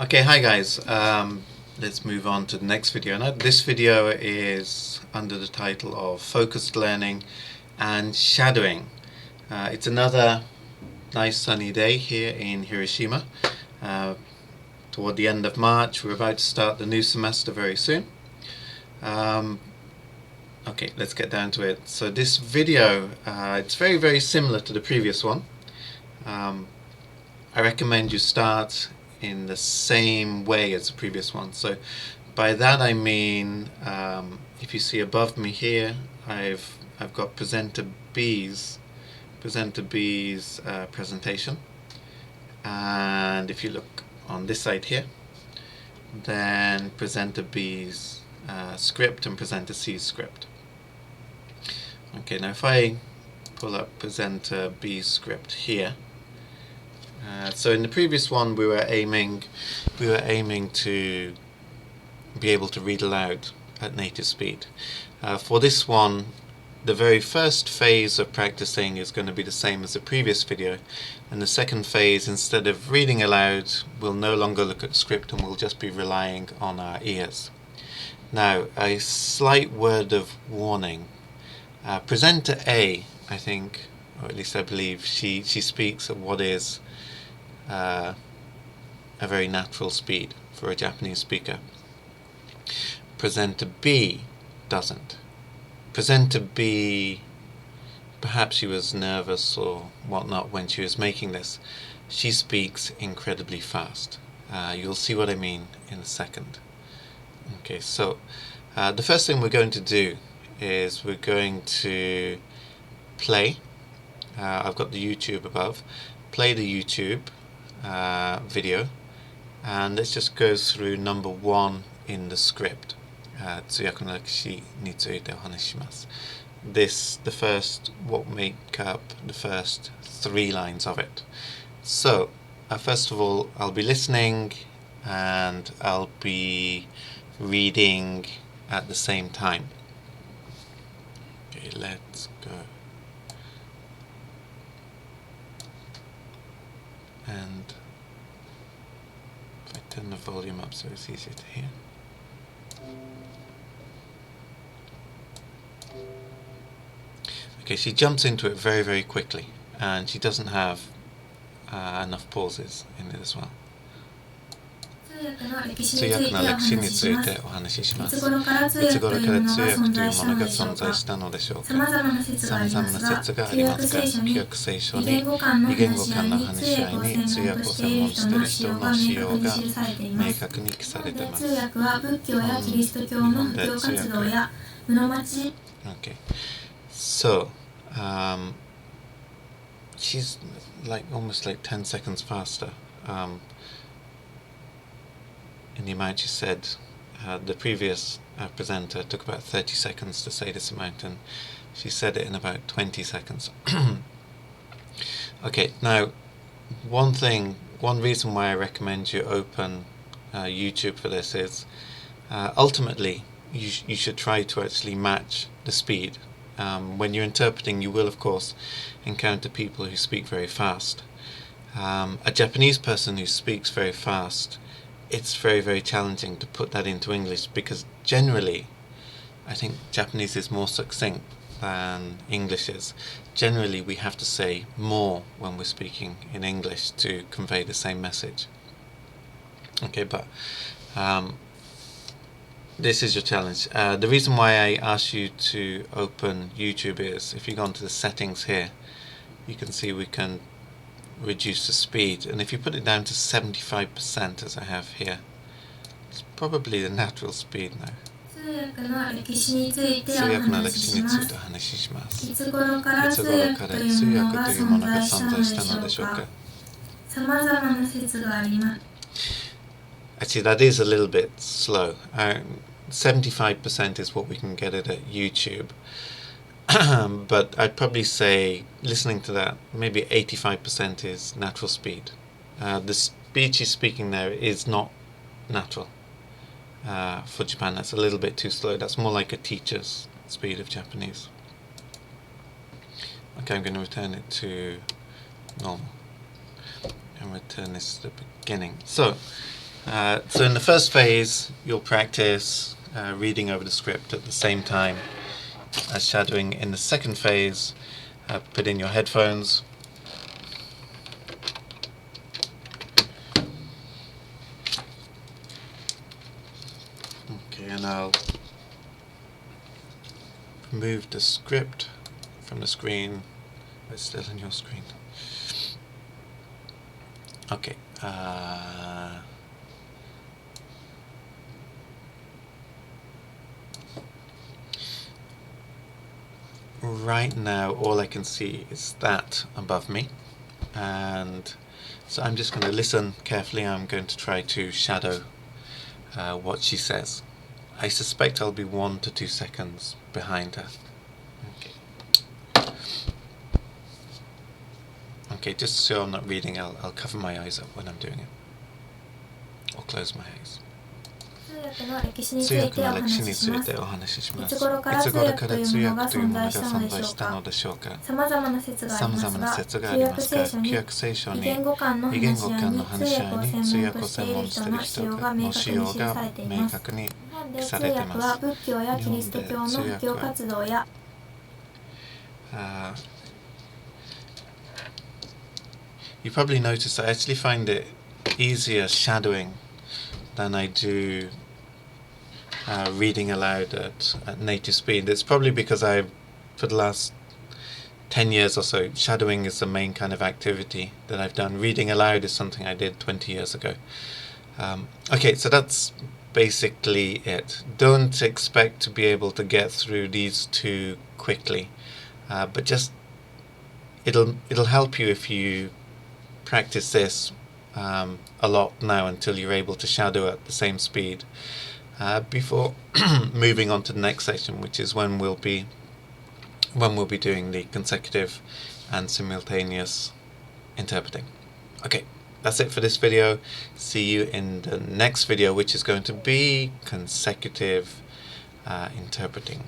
Okay, hi guys. Let's move on to the next video. Now, this video is under the title of Focused Learning and Shadowing. It's another nice sunny day here in Hiroshima. Toward the end of March, we're about to start the new semester very soon. Okay, let's get down to it. So this video, it's very similar to the previous one. I recommend you start in the same way as the previous one. So by that I mean, if you see above me here, I've got Presenter B's presentation, and if you look on this side here, then Presenter B's script and Presenter C's script. Okay, now if I pull up Presenter B's script here, so in the previous one we were aiming to be able to read aloud at native speed. For this one, the very first phase of practicing is going to be the same as the previous video, and the second phase, instead of reading aloud, we'll no longer look at script and we'll just be relying on our ears. Now, a slight word of warning. Presenter A, I think, or at least I believe, she speaks at what is a very natural speed for a Japanese speaker. Presenter B doesn't. Presenter B, perhaps she was nervous or whatnot when she was making this. She speaks incredibly fast. You'll see what I mean in a second. Okay, so the first thing we're going to do is we're going to play. I've got the YouTube above. Play the YouTube video, and let's just go through number 1 in the script. 通訳の歴史についてお話しします。what make up the first 3 lines of it. So, first of all, I'll be listening and I'll be reading at the same time. Okay, let's go. And if I turn the volume up so it's easier to hear. Okay, she jumps into it very quickly, and she doesn't have enough pauses in it as well. 通訳の歴史についてお話しします。いつ頃から通訳というものが存在したのでしょうか。様々な説がありますが、旧約聖書に異言語間の話し合いに通訳を専門している人の使用が明確に記されています。通訳は仏教やキリスト教の布教活動や室町。Okay, so she's almost like 10 seconds faster. In the amount she said. The previous presenter took about 30 seconds to say this amount, and she said it in about 20 seconds. Okay, now one reason why I recommend you open YouTube for this is ultimately you should try to actually match the speed. When you're interpreting, you will of course encounter people who speak very fast. A Japanese person who speaks very fast, it's very challenging to put that into English, because generally I think Japanese is more succinct than English is. Generally we have to say more when we're speaking in English to convey the same message. Okay, but this is your challenge. The reason why I asked you to open YouTube is, if you go into the settings here, you can see we can reduce the speed, and if you put it down to 75% as I have here, it's probably the natural speed now. 通訳の歴史についてお話しします。いつ頃から通訳というものが存在したのでしょうか。様々な説があります。Actually, that is a little bit slow. 75% is what we can get it at YouTube. But I'd probably say, listening to that, maybe 85% is natural speed. The speed she's speaking there is not natural. For Japan, that's a little bit too slow. That's more like a teacher's speed of Japanese. Okay, I'm going to return it to normal and return this to the beginning. So, So in the first phase, you'll practice reading over the script at the same time as shadowing. In the second phase, put in your headphones. Okay, and I'll remove the script from the screen. It's still on your screen. Okay. Right now all I can see is that above me, and so I'm just going to listen carefully. I'm going to try to shadow what she says. I suspect I'll be 1 to 2 seconds behind her. Okay, just so I'm not reading, I'll cover my eyes up when I'm doing it, or close my eyes. 通訳の歴史についてお話しします。いつ頃から通訳というものが存在したのでしょうか。さまざまな説がありますが、旧約聖書に異言語間の話し合いに通訳を専門としている人の使用が明確に記されています。日本で通訳は仏教やキリスト教の布教活動やYou probably noticed I actually find it easier shadowing than I do reading aloud at native speed. It's probably because for the last 10 years or so, shadowing is the main kind of activity that I've done. Reading aloud is something I did 20 years ago. Okay, so that's basically it. Don't expect to be able to get through these two quickly, but just it'll help you if you practice this a lot now until you're able to shadow at the same speed before moving on to the next section, which is when we'll be doing the consecutive and simultaneous interpreting. Okay, that's it for this video. See you in the next video, which is going to be consecutive interpreting.